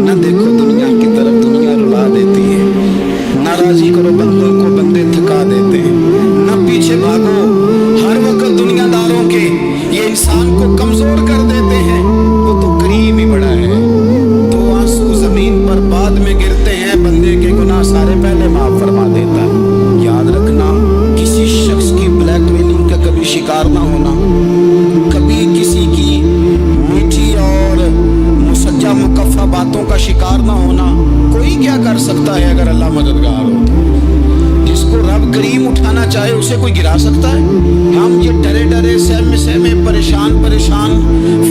نہ دیکھو دنیا کی طرف، دنیا رلا دیتی ہے، نہ راضی کرو بندوں کو، بندے تھکا دیتے ہیں، نہ پیچھے بھاگو ہر وقت دنیا داروں کے، یہ انسان کو کمزور کر دیتے ہیں۔ وہ تو کریم ہی بڑا ہے، دو آنسو زمین پر بعد میں گرتے ہیں، بندے کے گناہ سارے پہلے معاف فرما دیتا ہے۔ یاد رکھنا، کسی شخص کی بلیک میلنگ کا کبھی شکار نہ ہونا، کبھی کسی کی میٹھی اور مسجع مکفہ باتوں کا شکار نہ ہونا۔ کوئی کیا کر سکتا ہے اگر اللہ مددگار ہو؟ جس کو رب کریم اٹھانا چاہے اسے کوئی گرا سکتا ہے؟ ہم یہ ڈرے ڈرے سہمے سہمے پریشان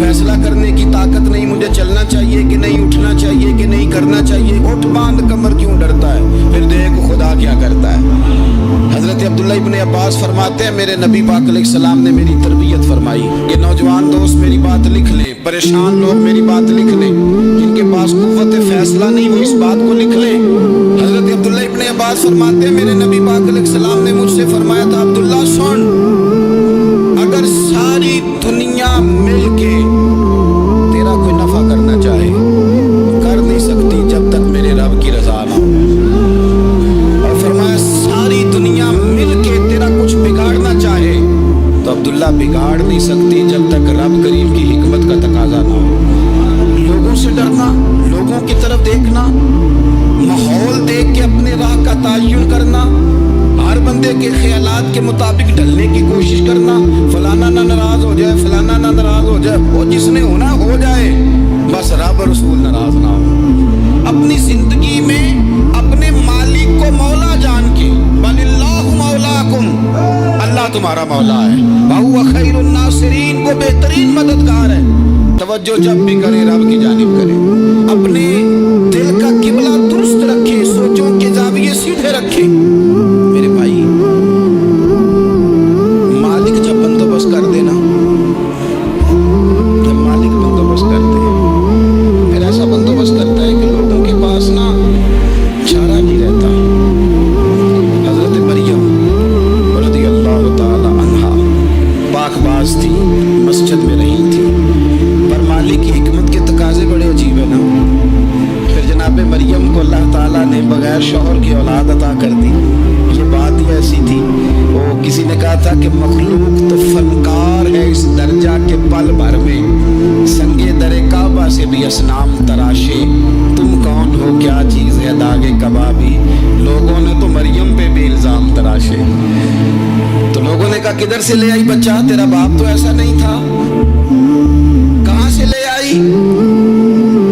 فیصلہ کرنے کی طاقت نہیں، مجھے چلنا چاہیے کہ نہیں، اٹھنا چاہیے کہ نہیں، کرنا چاہیے، اٹھ باندھ کمر کیوں ڈرتا ہے؟ پھر دیکھ خدا کیا کرتا ہے۔ حضرت عبداللہ ابن عباس فرماتے ہیں میرے نبی پاک علیہ السلام نے میری تربیت فرمائی کہ نوجوان دوست میری بات لکھ لیں، پریشان لوگ میری بات لکھ لیں، جن کے پاس قوت فیصلہ نہیں وہ اس بات کو لکھ لیں۔ حضرت عبداللہ ابن عباس فرماتے ہیں میرے نبی پاک علیہ السلام نے مجھ سے فرمایا تھا عبداللہ سن، اگر ساری دنیا مل کے تیرا کوئی نفع کرنا چاہے کر نہیں سکتی جب تک میرے رب کی رضا نہ ہو، اور فرمایا ساری دنیا مل کے تیرا کچھ بگاڑنا چاہے تو عبداللہ بگاڑ نہیں سکتی جب تک رب کریم کی حکمت کا تقاضا نہ ہو۔ لوگوں سے ڈرنا، لوگوں کی طرف دیکھنا، ماحول دیکھ کے اپنے راہ کا تعین کرنا، ہر بندے کے خیالات کے مطابق ڈھلنے کی کوشش کرنا، فلانا نہ ناراض ہو جائے، فلانا نہ ناراض ہو جائے، وہ جس نے ہونا ہو جائے، بس رب رسول ناراض نہ ہو۔ اپنی زندگی میں اپنے مالک کو مولا جان کے، بل اللہ مولاکم، اللہ تمہارا مولا ہے، وہو خیر الناصرین، وہ بہترین مددگار ہے۔ توجہ جب بھی کرے رب کی جانب کرے، اپنے دل کا قبلہ درست رکھے، سوچوں کے زاویے سیدھے رکھے۔ میرے بھائی، مالک جب بندوبست کر دینا، جب مالک بندوبست کر دے پھر ایسا بندوبست کرتا ہے کہ لوگوں کے پاس نا چارہ نہیں رہتا۔ حضرت مریم رضی اللہ تعالی عنہا پاک باز تھی، مسجد میں رہی تھی، پر مالک کی حکمت کے تقاضے بڑے عجیب ہیں نا۔ پھر جناب مریم کو اللہ تعالیٰ نے بغیر شوہر کی اولاد عطا کر دی۔ یہ بات ہی ایسی تھی، وہ کسی نے کہا تھا کہ مخلوق تو فنکار ہے اس درجہ کے پل بھر میں سنگے در کعبہ سے بھی اصنام تراشے، تم کون ہو کیا چیز ہے داغے کبابی، لوگوں نے تو مریم پہ بھی الزام تراشے۔ تو لوگوں نے کہا کدھر سے لے آئی بچہ، تیرا باپ تو ایسا نہیں تھا، کہاں سے لے آئی؟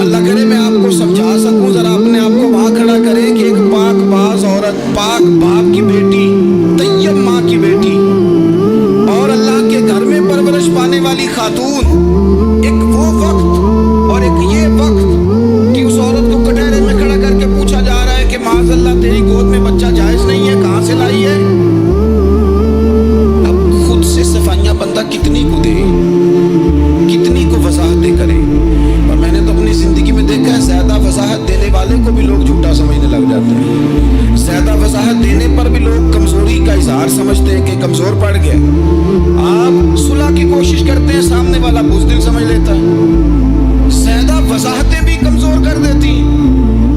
اللہ کرے میں آپ کو سمجھا سکوں، ذرا اپنے آپ کو وہاں کھڑا کریں کہ ایک پاک باز عورت، پاک باپ کی بیٹی، طیب ماں کی بیٹی، اور اللہ کے گھر میں پرورش پانے والی خاتون، ایک وہ وقت اور ایک یہ وقت کہ اس عورت کو کٹہرے میں کھڑا کر کے پوچھا جا رہا ہے کہ معاذ اللہ تیری گود میں بچہ جائز نہیں ہے، کہاں سے لائی ہے؟ اب خود سے صفائیاں بندہ کتنی کو دے، کتنی کو وضاحتیں کرے؟ اور میں نے تو اپنی زندگی میں دیکھا ہے زیادہ وضاحت دینے والے کو بھی لوگ جھوٹا سمجھنے لگ جاتے ہیں، زیادہ وضاحت دینے پر بھی لوگ کمزوری کا اظہار سمجھتے ہیں کہ کمزور پڑ گیا۔ آپ صلح کی کوشش کرتے ہیں، سامنے والا بزدل سمجھ لیتا ہے، زیادہ وضاحتیں بھی کمزور کر دیتی۔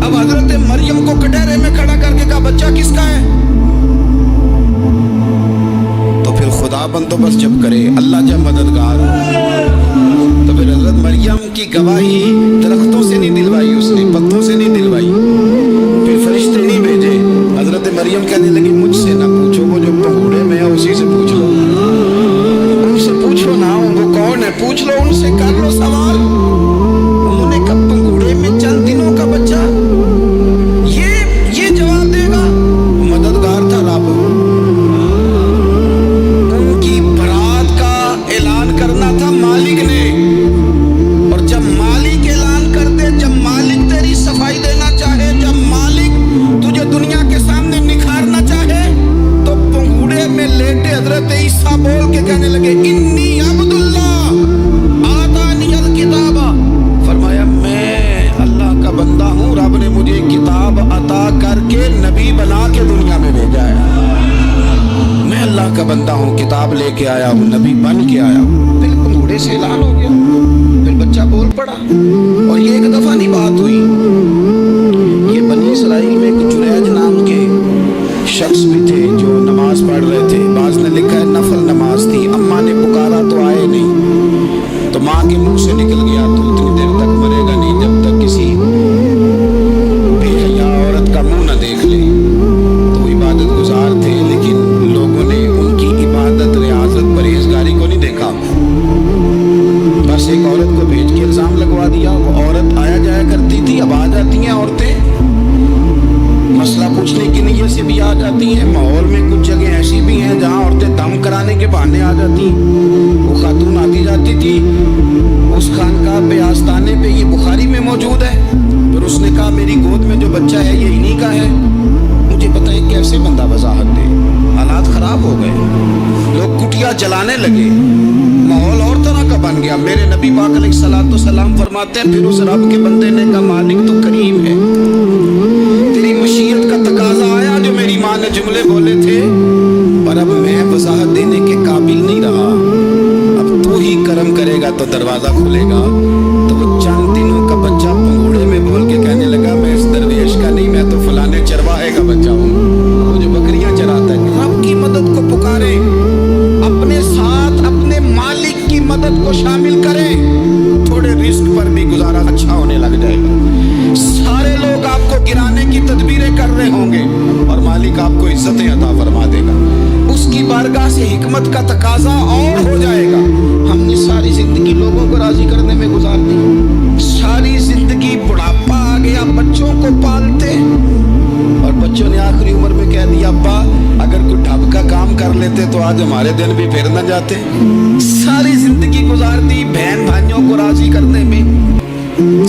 اب حضرت مریم کو کٹہرے میں کھڑا کر کے کہا بچہ کس کا ہے؟ تو پھر خدا بندوبست جب کرے، اللہ جب مددگار ہو، تو پھر حضرت مریم کی گواہی درختوں سے نہیں دلوائی، اس نے پتوں سے نہیں دلوائی، پھر فرشتے نہیں بھیجے۔ حضرت مریم کہنے لگی مجھ سے نہ پوچھو، وہ جو پگوڑے میں ہے اسی سے پوچھ لو، ان سے پوچھو نا، وہ کون ہے پوچھ لو، ان سے کر لو سوال۔ انہوں نے کہا پگوڑے میں چند دنوں کا بچہ یہ جواب دے گا؟ مددگار تھا رب، ان کی برات کا اعلان کرنا تھا مالک نے، اور جب مالک اعلان کر دے، جب مالک تیری صفائی دینا چاہے، جب مالک تجھے دنیا کے سامنے نکھارنا چاہے، تو پنگوڑے میں لیٹے حضرت عیسیٰ بول کے کہنے لگے انی عبداللہ آتانی الکتاب، فرمایا میں اللہ کا بندہ ہوں، رب نے مجھے کتاب عطا کر کے نبی بنا کے دنیا میں بھیجا ہے، میں اللہ کا بندہ ہوں، کتاب لے کے آیا ہوں، نبی بن کے آیا ہوں۔ پھر پنگوڑے سے اعلان ہو گیا، پھر بچہ पड़ा। और ये एक दफा नहीं बात हुई, ये बनी इसराइल में एक जुरैज नाम के शख्स भी थे जो नमाज पढ़ रहे थे। बाज ने लिखा है नफल नमाज थी, अम्मा ने पुकारा तो आए नहीं, तो माँ के मुंह से निकल गया तो उतनी देर तक मरेगा नहीं जब तक किसी बेहया औरत का मुंह न देख ले। तो इबादत गुजार थे, लेकिन लोगों ने उनकी इबादत, रियाजत, परहेजगारी को नहीं देखा। बस एक औरत को भेज के इल्जाम लगवा दिया। वो औरत आया जाया करती थी, अब आ जाती हैं औरतें मसला पूछने की नीयत से भी आ जाती हैं। माहौल में कुछ जगह ऐसी भी हैं जहां औरतें दम कराने के बहाने आ जाती। वो खातून आती जाती थी उस खानकाह पे, आस्ताने पे, ये बुखारी में मौजूद है। फिर उसने कहा मेरी गोद में जो बच्चा है ये इन्हीं का है। मुझे पता है कैसे बंदा वजाहत दे। हालात खराब हो गए, लोग कुटिया जलाने लगे, माहौल और तरह का बन गया। मेरे नबी पाक अलैहिस्सलाम फरमाते हैं फिर उस रब के बंदे ने कहा मालिक तो करीम है, तेरी मशीयत का तकाजा आया जो मेरी माँ ने जुमले बोले थे, पर अब मैं वजाहत देने के काबिल नहीं रहा। अब तू ही करम करेगा तो दरवाजा खुलेगा। तो वो चंद दिनों का बच्चा पंगोड़े में बोल के कहने लगा मैं इस दरवेश का नहीं, मैं तो फलाने चरवाहे का बच्चा हूँ, वो जो बकरियां चराता है। रब की मदद को पुकारे, अपने साथ अपने मालिक की मदद को शामिल करें, थोड़े रिस्क पर भी गुजारा अच्छा होने लग जाएगा। सारे लोग आपको गिराने की तदबीरें कर रहे होंगे और मालिक आपको इज्जतें अता फरमा देगा। उसकी बारगाह से हिकमत का तकाजा और हो जाएगा। हमने सारी जिंदगी लोगों को राजी करने में गुजार दी, सारी जिंदगी बुढ़ापा आ गया बच्चों को पालते, और बच्चों ने आखिरी उम्र में कह दिया अब्बा अगर कोई ढब का काम कर लेते तो आज हमारे दिन भी फिर न जाते। सारी जिंदगी गुजार दी बहन भाइयों को राजी करने में,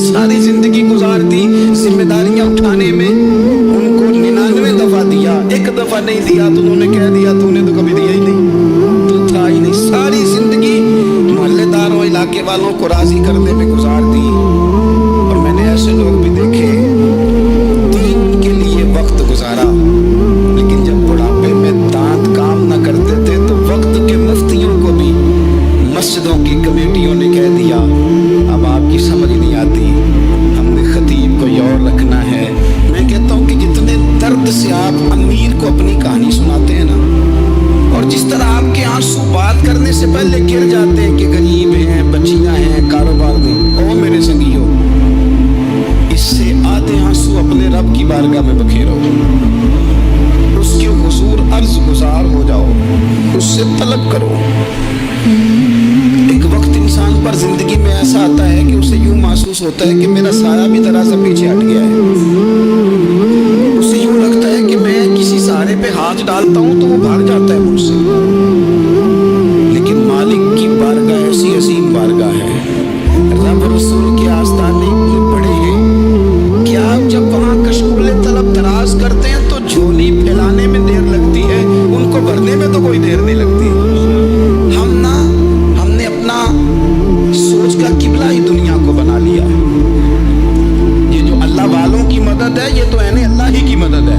सारी जिंदगी गुजार दी जिम्मेदारियां उठाने में। उनको 99 दफा दिया, एक दफा नहीं दिया तो उन्होंने कह दिया तूने तो कभी दिया ही नहीं, तू था ही नहीं। सारी जिंदगी मोहल्लेदारों इलाके वालों को राजी करने में गुजार दी। और मैंने ऐसे लोग भी देखे दीन के लिए वक्त गुजारा, लेकिन जब बुढ़ापे में दांत काम न करते थे तो वक्त के मुफ्तियों को भी मस्जिदों की कमेटियों ने कह दिया अब आपकी समझ नहीं आती, हमने खतीब को और रखना है। मैं कहता हूँ कि जितने दर्द से आप अमीर को अपनी कहानी सुनाते हैं ना, और जिस तरह आपके आंसू बात करने से पहले गिर जाते हैं कि गरीब हैं, बच्चियां हैं, कारोबार नहीं, ओ मेरे संगियों, इससे आधे आंसू अपने रब की बारगाह में बखेरो, उसके हुजूर अर्ज गुजार हो जाओ, उससे तलब करो। एक वक्त इंसान पर जिंदगी में ऐसा आता है कि उसे यूं महसूस होता है कि मेरा साया भी तरह से पीछे हट गया है। उसे यूं लगता है कि मैं किसी सहारे पे हाथ डालता हूं तो वो भाग जाता है मुझसे। लेकिन मालिक की बारगाह ऐसी अजीम बारगाह है, रब रसूल के आस्ताने इतने बड़े हैं कि आप जब वहाँ कशकुले तलब दराज करते हैं तो झोली फैलाने में देर लगती है, उनको भरने में तो कोई देर नहीं लगती। हमने अपना सोच का किबला ही दुनिया को बना लिया। ये जो अल्लाह वालों की मदद है ये तो यानी अल्लाह ही की मदद है,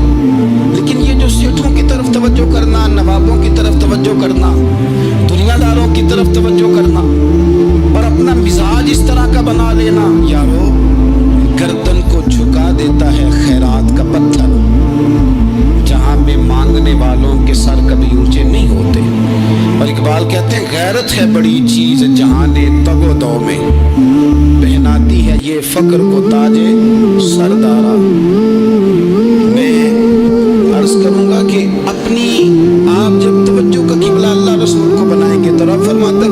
लेकिन ये जो सेठों की तरफ तवज्जो करना, नवाबों की तरफ तवज्जो करना, दुनियादारों की तरफ तवज्जो करना और अपना मिजाज इस तरह का बना लेना, यारो गर्दन को झुका देता है खैरात का पत्थर, जहां में मांगने वालों के सर कभी ऊंचे नहीं होते। और इकबाल कहते हैं गैरत है बड़ी चीज जहां ने तगो दो में पहनाती है ये फक्र को ताजे सरदारा। मैं अर्ज करूंगा कि अपनी आप जब तवज्जो का किबला अल्लाह रसूल को बनाएंगे तो रब फरमाता है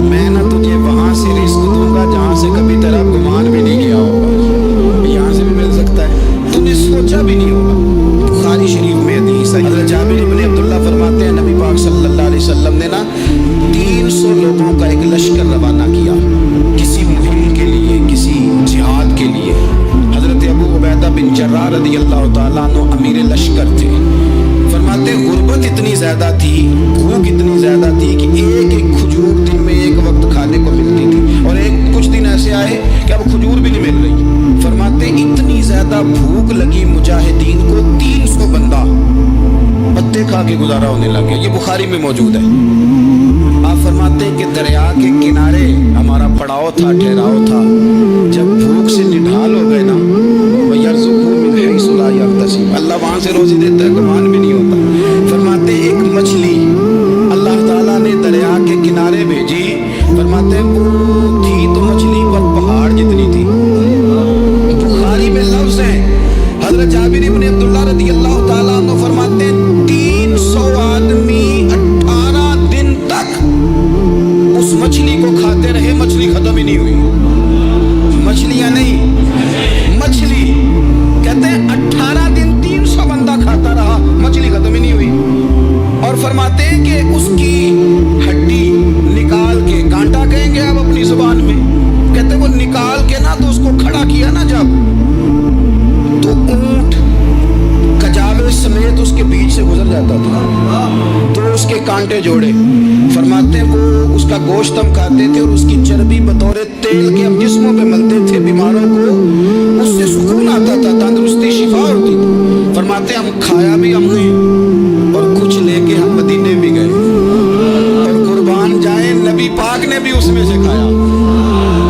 मैं ना तुझे वहां से रिस्क दूंगा जहां से कभी तेरा गुमान भी नहीं गया होगा, यहाँ से भी मिल सकता है, तूने सोचा भी नहीं होगा। बुखारी शरीफ में हदीस है, हज़रत जाबिर इब्न अब्दुल्लाह फरमाते हैं नबी पाक सल्लल्लाहु अलैहि वसल्लम ने ना 300 लोगों का एक लश्कर रवाना किया किसी मुहिम के लिए, किसी जिहाद के लिए। हज़रत अबू उबैदा बिन जर्राह रज़ियल्लाहु तआला अन्हु अमीर लश्कर थे। फरमाते गुर्बत इतनी ज़्यादा थी, भूख इतनी ज़्यादा थी कि एक एक खजूर दिन में एक वक्त खाने को मिलती थी, और एक कुछ दिन ऐसे आए कि अब खजूर भी नहीं मिल रही। फरमाते इतनी ज़्यादा भूख लगी मुजाहिदीन को 300 बंदा पत्ते खा के गुजारा होने लग गया। ये बुखारी में मौजूद है। आप फरमाते हैं कि दरिया के किनारे हमारा पड़ाव था, ठहराव था। जब भूख से निढाल हो गए ना, वयरज़ुक़हु मिन हैसु ला यहतसिब, अल्लाह वहाँ से रोज़ी देता है, गुमान भी नहीं होता। फरमाते हैं एक मछली अल्लाह ताला ने दरिया के किनारे भेजी। फरमाते हैं वो थी तो मछली पर पहाड़ जितनी थी। बुखारी में लफ्ज़ है, हज़रत जाबिर इब्न अब्दुल्लाह रज़ियल्लाहु ताला अन्हु फरमाते हैं 300 आदमी 18 दिन तक उस मछली को खाते रहे, मछली खत्म ही नहीं हुई। मछलियां नहीं, मछली कहते हैं 18 दिन 300 बंदा खाता रहा, मछली खत्म ही नहीं हुई। और फरमाते हैं कि उसकी हड्डी निकाल के, कांटा कहेंगे आप अपनी जुबान में, कहते हैं वो निकाल के ना तो उसको खड़ा किया ना जब, तो ऊंट कजावे समेत उसके बीच से गुजर जाता था, तो उसके कांटे जोड़े। फरमाते हैं वो उसका गोश्त हम खाते थे और उसकी चर्बी बतौर तेल के हम जिस्मों पे मलते थे, बीमारों को उससे सुकून आता था, तंदुरुस्ती शिफा होती थी। फरमाते हैं हम खाया भी हमने और कुछ लेके हम मदीने भी गए, और कुर्बान जाए नबी पाक ने भी उसमें से खाया।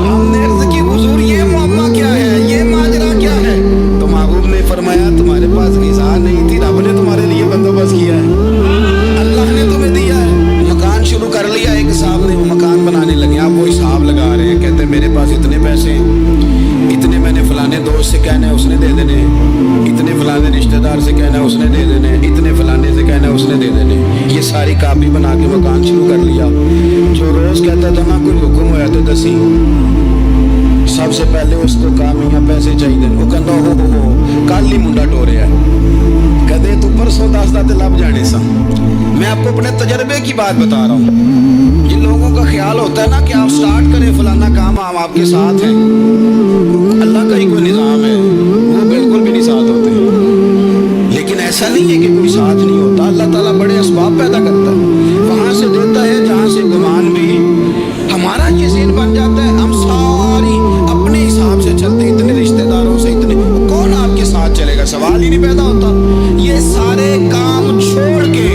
हमने अर्ज़ की हुजूर ये मुअम्मा क्या है, ये माजरा क्या है? तो महबूब ने फरमाया तुम्हारे पास ग़िज़ा नहीं थी, रब ने तुम्हारे लिए बंदोबस्त किया है, अल्लाह ने तुम्हें दिया है। मकान शुरू कर लिया, एक साहब ने वो मकान बनाने लगे, आप वो हिसाब लगा रहे हैं, कहते हैं मेरे पास इतने पैसे, इतने मैंने फलाने दोस्त से कहना है उसने दे देने, इतने फलाने रिश्तेदार से कहना है उसने दे देने, इतने फलाने से कहना है उसने दे देने। ये सारी कापी बना के मकान शुरू कर लिया। जो रोज़ कहता था ना कोई हुक्म होया तो दसी, सबसे पहले उसको कहा मियाँ पैसे चाहिए, वो कहता हो कल ही मुंडा टोरिया, कहते तू परसों दसदा ते लब जाने सा। मैं आपको अपने तजर्बे की बात बता रहा हूँ। जिन लोगों का ख्याल होता है ना कि आप स्टार्ट करें फलाना काम, हम आपके साथ हैं, अल्लाह का ही कोई निज़ाम है, वो बिल्कुल भी नहीं साथ होते। लेकिन ऐसा नहीं है कि कोई साथ नहीं होता, अल्लाह ताला बड़े असबाब पैदा करता है, वहाँ से देता है जहाँ से गुमान भी। हमारा ये ज़हन बन जाता है, हम सारी अपने हिसाब से चलते हैं, इतने रिश्तेदारों से, इतने, कौन आपके साथ चलेगा, सवाल ही नहीं पैदा होता। ये सारे काम छोड़ के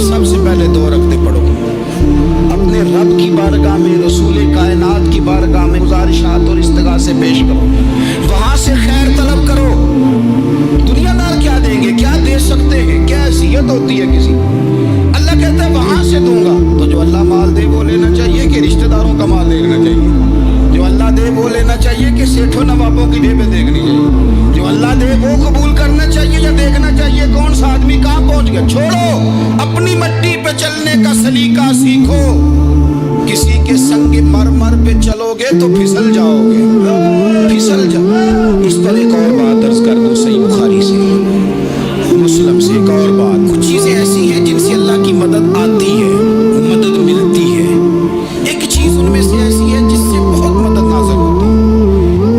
सबसे पहले दो रखते पढ़ो, अपने रब की बारगाह में, रसूल कायनात की बारगाह में गुजारिशात और इस्तिगासे पेश करो, वहाँ से खैर तलब करो। दुनियादार क्या देंगे, क्या दे सकते हैं, क्या हैसियत होती है किसी, अल्लाह कहता है वहाँ से दूंगा। तो जो अल्लाह माल दे वो लेना चाहिए कि रिश्तेदारों का माल देखना चाहिए? जो अल्लाह दे वो लेना चाहिए कि सेठों नवाबों की जेबें देखनी चाहिए? जो अल्लाह दे वो कबूल करना चाहिए या देखना चाहिए कौन सा आदमी कहाँ पहुँच गया? छोड़ो, अपनी मट्टी पे चलने का सलीका सीखो। किसी के संग मरमर पे चलोगे तो फिसल जाओगे, फिसल जाओ। इस पर एक और बात अर्ज कर दो, सही बुखारी से, मुस्लिम से एक और बात। कुछ चीज़ें ऐसी हैं जिनसे अल्लाह की मदद आती है, मदद मिलती है। एक चीज़ उनमें से ऐसी है जिससे बहुत मदद नाज़िल होती है,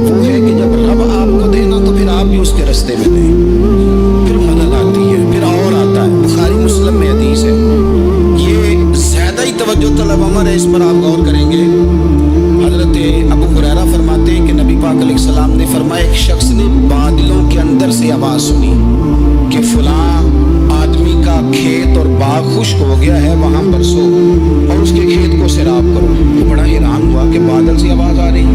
वो है कि जब रब आपको देना तो फिर आप भी उसके रास्ते में दें, फिर मदद आती है, फिर और आता है। बुखारी मुस्लिम में हदीस है, ये ज़्यादा ही तवज्जो तलब अमर है, इस पर आप गौर करेंगे। हज़रत अबू हुरैरा फरमाते हैं कि नबी पाक अलैहिस्सलाम ने फरमाया, एक शख्स ने बादलों के अंदर से आवाज़ सुनी कि फलां आदमी का खेत और बाग खुश्क हो गया है, वहाँ बरसो और उसके खेत को सैराब करो। तो बड़ा हैरान हुआ कि बादल से आवाज़ आ रही।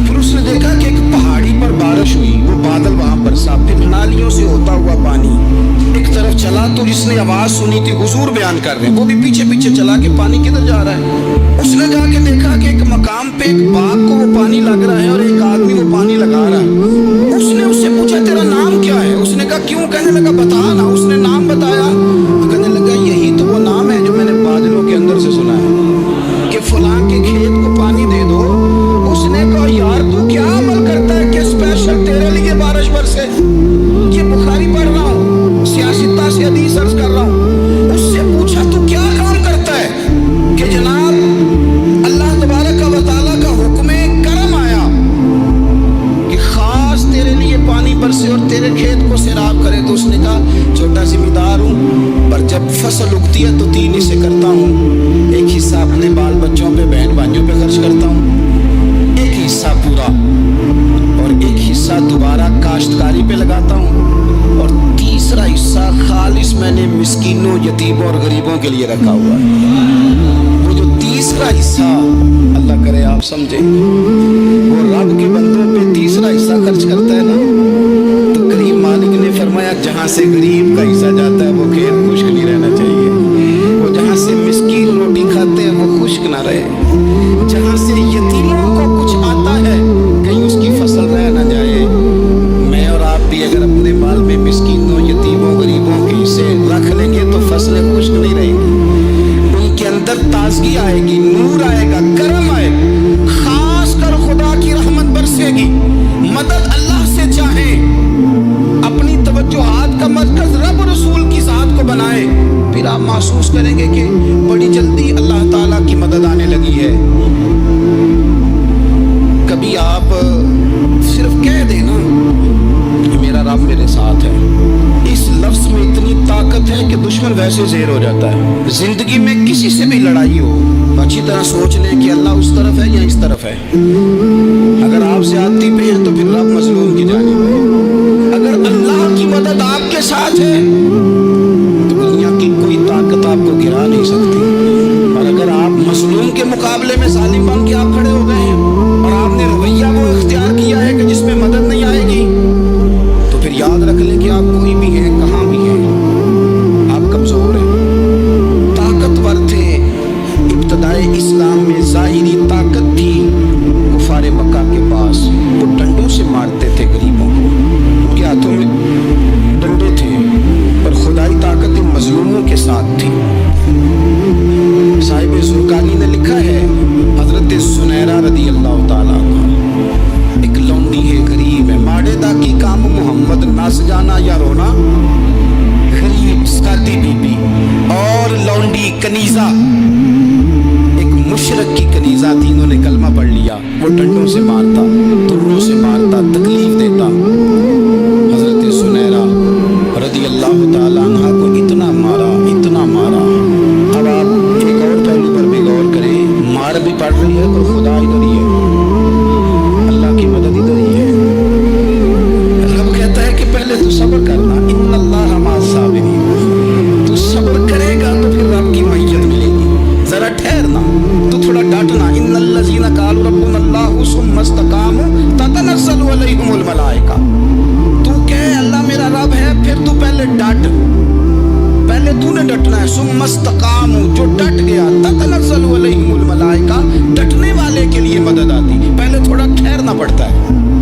फिर उसने देखा कि एक पहाड़ी पर बारिश हुई, वो बादल वहाँ बरसा, फिर नालियों से होता हुआ पानी एक तरफ चला। तो जिसने आवाज़ सुनी थी, हुजूर बयान कर रहे हैं, वो भी पीछे पीछे चला कि पानी किधर जा रहा है। उसने जाके देखा कि एक मकाम पे एक बाग को वो पानी लग रहा है और एक आदमी वो पानी लगा रहा है। उसने उससे पूछा तेरा नाम क्या है? उसने कहा क्यों? कहने लगा बता ना। उसने नाम बताया तो कहने लगा यही तो वो नाम है जो मैंने बादलों के अंदर से सुना है कि फलां के खेत को पानी दे दो। उसने कहा यार तू क्या अमल करता है कि स्पेशल तेरे लिए बारिश बरसे? ये बुखारी पढ़ रहा हूँ, सियासता से हदीस अर्ज कर रहा हूँ। उससे पूछा तू क्या काम करता है कि जनाब अल्लाह तबारक व तआला का हुक्म है लोगों के लिए रखा हुआ है। वो जो तीसरा हिस्सा, अल्लाह करे आप समझे, वो रब के बंदों पे तीसरा हिस्सा खर्च करता है ना, तो करीम मालिक ने फरमाया जहाँ से गरीब का हिस्सा जाता है वो खेत खुश्क नहीं रहना चाहिए, वो जहाँ से मिस्कीन रोटी खाते हैं वो खुश्क ना रहे, जहाँ से यतीमों को कुछ आता है कहीं उसकी फसल रह ना जाए। मैं और आप भी अगर अपने माल में मिस्कीनों, यतीमों, गरीबों के हिस्से रख लेंगे तो फसलें खुश्क नहीं रहेंगी, उनके अंदर ताजगी आएगी, नूर आएगा, करम आएगा, खास कर खुदा की रहमत बरसेगी। मदद अल्लाह से चाहे, अपनी तवज्जुहात का मरकज रब रसूल की ज़ात को बनाए, फिर आप महसूस करेंगे कि बड़ी जल्दी अल्लाह ताला की मदद आने लगी है। कभी आप सिर्फ कह देना मेरा रब मेरे साथ है, इस लफ्ज में इतनी ताकत है कि दुश्मन वैसे ज़ेर हो जाता है। जिंदगी में किसी से भी लड़ाई हो, अच्छी तरह सोच लें कि अल्लाह उस तरफ है या इस तरफ है। अगर आप ज़्यादती पे हैं तो फिर रब मजलूम की जानिब है। अगर अल्लाह की मदद आपके साथ है तो दुनिया की कोई ताकत आपको गिरा नहीं सकती। और अगर आप मजलूम के मुकाबले में जालिम बन के आप खड़े हो गए हैं और आपने रवैया वो इख्तियार किया है कि जिसमें मदद नहीं आएगी, तो फिर याद रख लें कि आप कोई भी हैं, कहाँ भी हैं, आप कमज़ोर हैं। ताकतवर थे इब्तदाए इस्लाम में, ज़ाहिरी ताकत थी कुफारे मक्का के पास, वो डंडों से मारते थे गरीबों को, उनके हाथों में डंडे थे, पर खुदाई ताकत इन मजलूमों के साथ थी। साहिब ज़ुरकानी ने लिखा है, हज़रत सुनैरा रदी अल्लाह ताला अन्हा एक लौंडी है, गरीब है, माड़ेदा की काम मोहम्मद नास जाना या रोना, गरीब सादी बीबी और लौंडी कनीज़ा, एक मुशरक की कनीज़ा थी, इन्होंने कलमा पढ़ लिया, वो डंडों से मारता, तुर्रों से मारता, तकलीफ देता। हज़रत सुनैरा रदी अल्लाह ताला अन्हा को इतना मारा, इतना मारा। अब आप एक और पहलू पर भी गौर करें, मार भी पड़ रही है पर खुदा इधर ही है, अल्लाह की मदद इधर ही है। रब कहता है कि पहले तू सब्र करना, इन्नल्लाह मअस साबिरीन, तू सब्र करेगा तो फिर रब की मईयत मिलेगी, जरा ठहरना, तू थोड़ा डांटना। इन्नल्लज़ीना क़ालू रब्बुनल्लाहु सुम्मा इस्तक़ामू ततनज़्ज़लु अलैहिमुल मलाइका, तू कह अल्लाह मेरा रब है, फिर तू पहले डांट, पहले तूने डटना है। सुम्मा इस्तक़ामू, जो डट गया, ततनज़्ज़लु अलैहिमुल मलाइका, डटने वाले के लिए मदद आती, पहले थोड़ा ठहरना पड़ता है,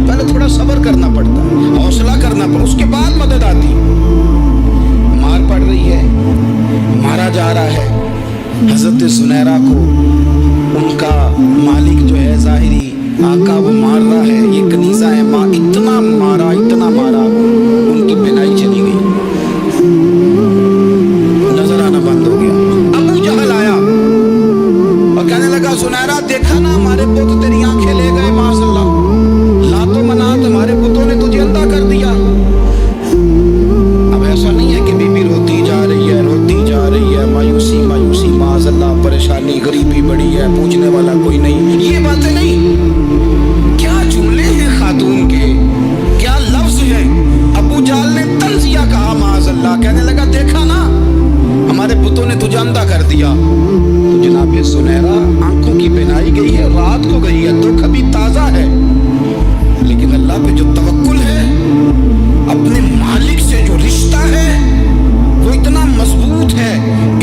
पहले थोड़ा सब्र करना पड़ता है, हौसला करना पड़ता, उसके बाद मदद आती। मार पड़ रही है, मारा जा रहा है। हज़रत सुनैरा को उनका मालिक जो है ज़ाहिरी आका वो मार रहा है, ये कनीज़ा है, माँ इतना मारा, इतना मारा, उनकी बिनाई चली गई, नजर आना बंद हो गया। अबू जहल आया और कहने लगा, सुनैरा देखा ना हमारे पुत तेरी आंखें ले गए, माशअल्लाह, लातो मनात हमारे पुतों ने तुझे अंधा कर दिया। अब ऐसा नहीं है कि बीबी रोती जा रही है, रोती जा रही है, मायूसी मायूसी, माशअल्लाह परेशानी, गरीबी बड़ी है, पूछने वाला कोई नहीं, ये बातें नहीं। क्या जुमले हैं खातून के, क्या लफ्ज हैं। अबू जाल ने तंजिया कहा, माशअल्लाह, कहने लगा देखा ना हमारे पुतों ने तुझे अंधा कर दिया। तो जनाब ये सुनैरा आंखों की बिनाई गई है, रात को गई है, दुख अभी ताज़ा है, लेकिन अल्लाह पे जो तवक्कुल है, अपने मालिक से जो रिश्ता है वो इतना मजबूत है,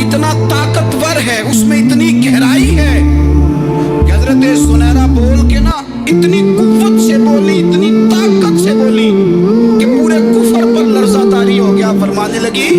इतना ताकतवर है, उसमें इतनी गहराई है कि हज़रत सुनैरा बोल के ना इतनी कुव्वत से बोली, इतनी ताकत से बोली कि पूरे कुफर पर लर्ज़ा तारी हो गया। फरमाने लगी,